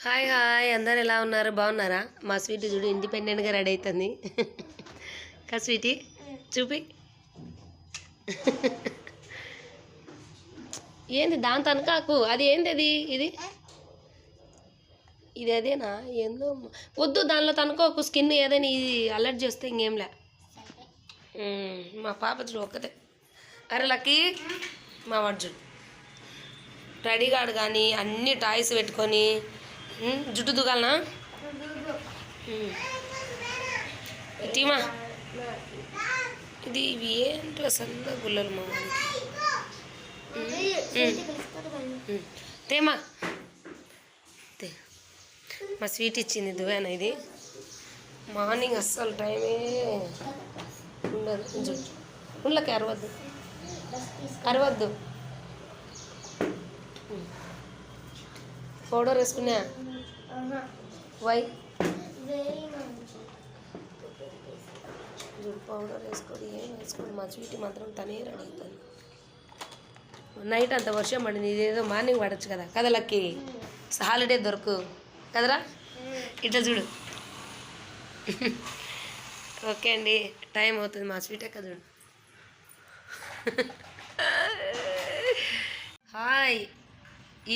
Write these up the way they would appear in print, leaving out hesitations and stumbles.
Hi hi అందరు ఎలా ఉన్నారు? బాగున్నారా? మా స్వీటీ చూడు ఇండిపెండెంట్గా రెడీ అవుతుంది. కా స్వీటీ చూపి. ఏంది దాని తనకాకు? అది ఏంది? అది ఇది ఇది అదేనా? ఏందో వద్దు, దానిలో తనుకోకు. స్కిన్ ఏదైనా ఇది అలర్జీ వస్తే ఇంకేంలే. మా పాప చూడు ఒక్కతే. అరే లక్కీ, మా వాడు చూడు రెడీగాడు కానీ అన్ని టాయ్స్ పెట్టుకొని జుట్టు దుగాలనా టీమా? ఇది ఇవి ఏంటో సన్న గుల్లలు మా తేమా తే. మా స్వీట్ ఇచ్చింది దువ్వేనా ఇది. మార్నింగ్ అస్సలు టైమే ఉండదు. జుట్టు ఉండలకి అరవద్దు అరవద్దు. పౌడర్ వేసుకున్నా వై పౌడర్ వేసుకోడు, ఏం వేసుకోడు. మా స్వీట్ మాత్రం తనే రెడీ అవుతుంది. నైట్ అంత వర్షం పడింది, ఇదేదో మార్నింగ్ పడచ్చు కదా. కదా లక్కి, హాలిడే దొరకు కదరా. ఇట్లా చూడు. ఓకే అండి, టైం అవుతుంది. మా స్వీట్ ఎక్క చూడు. హాయ్,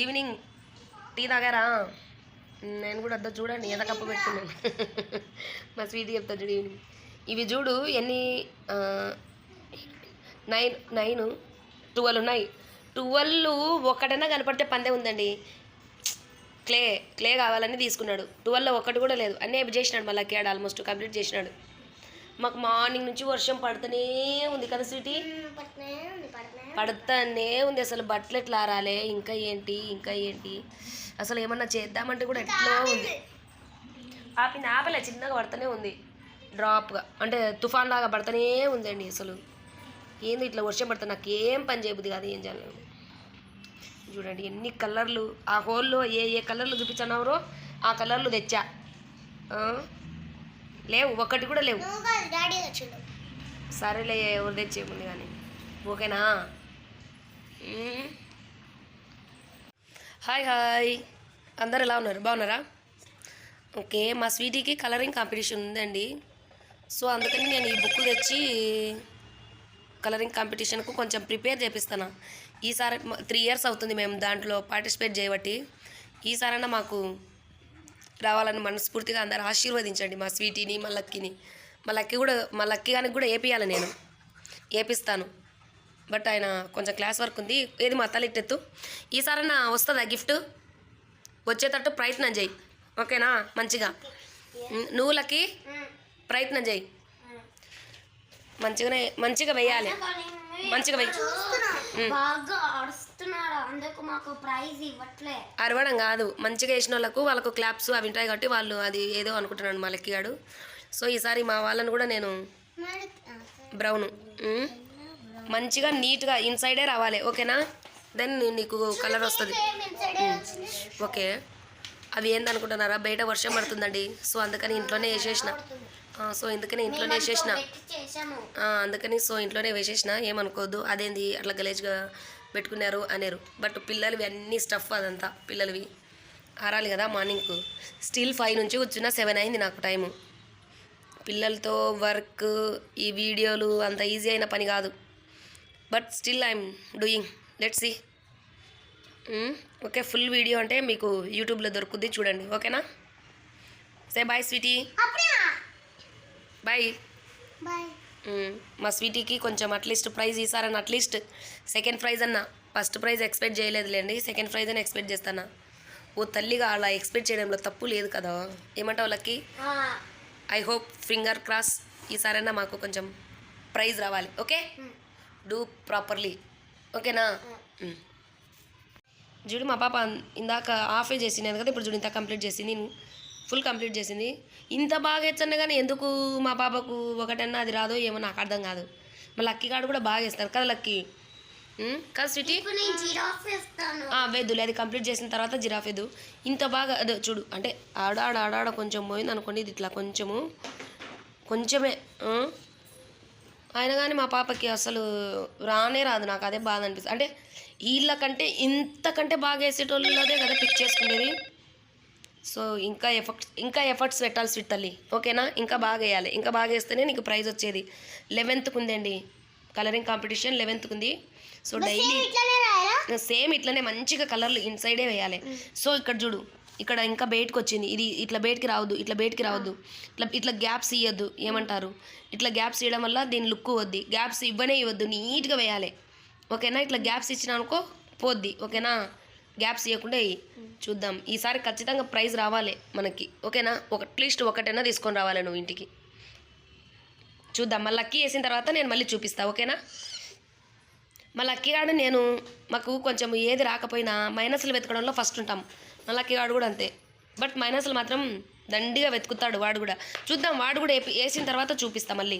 ఈవినింగ్ టీ తాగారా? నేను కూడా వద్దా చూడండి, ఏదో కప్పు పెట్టుకున్నాను. మా స్వీట్ చెప్తా చూడు. ఈవినింగ్ ఇవి చూడు ఎన్ని 9 12 ఉన్నాయి. 12 ఒక్కటైనా కనపడితే పందే ఉందండి. క్లే కావాలని తీసుకున్నాడు. 12లో ఒక్కటి కూడా లేదు. అన్నీ చేసినాడు. మళ్ళీ కేడు ఆల్మోస్ట్ కంప్లీట్ చేసినాడు. మాకు మార్నింగ్ నుంచి వర్షం పడుతూనే ఉంది కదా స్వీటీ, పడుతూనే ఉంది. అసలు బట్టలు ఎట్లా ఆరాలే, ఇంకా ఏంటి అసలు ఏమన్నా చేద్దామంటే కూడా ఎట్లా ఉంది. ఆపలే, చిన్నగా పడుతూనే ఉంది. డ్రాప్గా అంటే తుఫాన్ లాగా పడుతూనే ఉందండి. అసలు ఏంది ఇట్లా వర్షం పడుతుంది? నాకు ఏం పని చేయబుద్ది కాదు. ఏం చేయాలి చూడండి ఎన్ని కలర్లు. ఆ హోల్లో ఏ కలర్లు చూపించన్నారో ఆ కలర్లు తెచ్చా. లేవు, ఒక్కటి కూడా లేవు. సరేలే, ఎవరు తెచ్చేముంది కానీ. ఓకేనా? హాయ్ అందరు ఎలా ఉన్నారు? బాగున్నారా? ఓకే, మా స్వీటీకి కలరింగ్ కాంపిటీషన్ ఉందండి. సో అందుకని నేను ఈ బుక్ తెచ్చి కలరింగ్ కాంపిటీషన్కు కొంచెం ప్రిపేర్ చేపిస్తాను. ఈసారి 3 years అవుతుంది మేము దాంట్లో పార్టిసిపేట్ చేయబట్టి. ఈసారైనా మాకు రావాలని మనస్ఫూర్తిగా అందరు ఆశీర్వదించండి మా స్వీటీని, మా లక్కీని. మా లక్కీ గానికి కూడా ఏపియాలి, నేను ఏపిస్తాను. బట్ ఆయన కొంచెం క్లాస్ వర్క్ ఉంది. ఏది మా తలెట్టెత్తు. ఈసారైనా వస్తుందా గిఫ్ట్? వచ్చేటట్టు ప్రయత్నం చేయి. ఓకేనా? మంచిగా నువ్వు లక్కీ ప్రయత్నం చేయి. మంచిగా వెయ్యాలి. మంచిగా వెయ్యి. అరవడం కాదు, మంచిగా వేసిన వాళ్ళకు క్లాప్స్ అవి ఉంటాయి కాబట్టి వాళ్ళు అది ఏదో అనుకుంటున్నాను మా లక్కీ గాడు. సో ఈసారి మా వాళ్ళని కూడా నేను బ్రౌను మంచిగా నీట్గా ఇన్సైడే రావాలి. ఓకేనా? దెన్ నీకు కలర్ వస్తుంది. ఓకే, అవి ఏందనుకుంటున్నారా? బయట వర్షం పడుతుందండి. సో అందుకని ఇంట్లోనే వేసేసిన. ఇంట్లోనే వేసేసిన. ఏమనుకోవద్దు, అదేంది అట్లా గలేజ్గా పెట్టుకున్నారు అనేరు. బట్ పిల్లలవి అన్ని స్టఫ్, అదంతా పిల్లలవి ఆరాలి కదా మార్నింగ్కు. స్టిల్ 5 నుంచి కూర్చున్నా 7 అయింది నాకు టైము. పిల్లలతో వర్క్, ఈ వీడియోలు అంత ఈజీ అయిన పని కాదు. But still I'm doing. Let's see. Okay, full video అంటే మీకు యూట్యూబ్లో దొరుకుద్ది, చూడండి. ఓకేనా? Say bye Sweety. బాయ్. మా స్వీటీకి కొంచెం అట్లీస్ట్ ప్రైజ్ ఈసారని అట్లీస్ట్ సెకండ్ ప్రైజ్ అన్నా. ఫస్ట్ ప్రైజ్ ఎక్స్పెక్ట్ చేయలేదులేండి, సెకండ్ ప్రైజ్ అని ఎక్స్పెక్ట్ చేస్తానా. ఓ తల్లిగా అలా ఎక్స్పెక్ట్ చేయడంలో తప్పు లేదు కదా. ఏమంటావు lucky? I hope, finger cross, ఈసారైనా మాకు కొంచెం ప్రైజ్ రావాలి. Okay, do properly. ఓకేనా? చూడు మా పాప ఇందాక హాఫే చేసింది కదా, ఇప్పుడు చూడు ఇంత కంప్లీట్ చేసింది. ఫుల్ కంప్లీట్ చేసింది. ఇంత బాగా వేచ్చన్నా కానీ ఎందుకు మా పాపకు ఒకటన్నా అది రాదో ఏమో నాకు అర్థం కాదు. మా లక్కీ గాడు కూడా బాగా వేస్తారు కదా లక్కీ. కదా స్వీటీ? వేద్దులే, అది కంప్లీట్ చేసిన తర్వాత జిరాఫ్ వేద్దు. ఇంత బాగా అదే చూడు, అంటే ఆడాడ కొంచెం పోయింది అనుకోండి. ఇది ఇట్లా కొంచెమే అయినా కానీ మా పాపకి అసలు రానే రాదు. నాకు అదే బాధ అనిపిస్తుంది. అంటే వీళ్ళకంటే ఇంతకంటే బాగా వేసేటోళ్ళదే కదా పిక్ చేసుకునేది. సో ఇంకా ఎఫర్ట్స్ పెట్టాలి స్వీట్ తల్లి, ఓకేనా? ఇంకా బాగా వేయాలి, ఇంకా బాగా వేస్తేనే నీకు ప్రైజ్ వచ్చేది. 11th ఉందండి కలరింగ్ కాంపిటీషన్, 11th ఉంది. సో డైలీ సేమ్ ఇట్లనే మంచిగా కలర్లు ఇన్సైడే వేయాలి. సో ఇక్కడ చూడు, ఇక్కడ ఇంకా బయటకు వచ్చింది, ఇది ఇట్లా బయటికి రావద్దు, ఇట్లా బయటికి రావద్దు, ఇట్లా గ్యాప్స్ ఇవ్వద్దు. ఏమంటారు, ఇట్లా గ్యాప్స్ ఇవ్వడం వల్ల దీని లుక్ వద్ది. గ్యాప్స్ ఇవ్వద్దు, నీట్గా వేయాలి, ఓకేనా? ఇట్లా గ్యాప్స్ ఇచ్చినా అనుకో పోద్ది, ఓకేనా? గ్యాప్స్ ఇవ్వకుండా చూద్దాం. ఈసారి ఖచ్చితంగా ప్రైజ్ రావాలి మనకి, ఓకేనా? అట్లీస్ట్ ఒకటైనా తీసుకొని రావాలి నువ్వు ఇంటికి. చూద్దాం, మళ్ళీ లక్కీ వేసిన తర్వాత నేను మళ్ళీ చూపిస్తాను, ఓకేనా? మా లక్కీ గాడు మాకు కొంచెం ఏది రాకపోయినా మైనస్లు వెతకడంలో ఫస్ట్ ఉంటాం. మా లక్కీ గాడు కూడా అంతే, బట్ మైనస్లు మాత్రం దండిగా వెతుకుతాడు వాడు కూడా. చూద్దాం, వాడు కూడా వేసిన తర్వాత చూపిస్తా మళ్ళీ.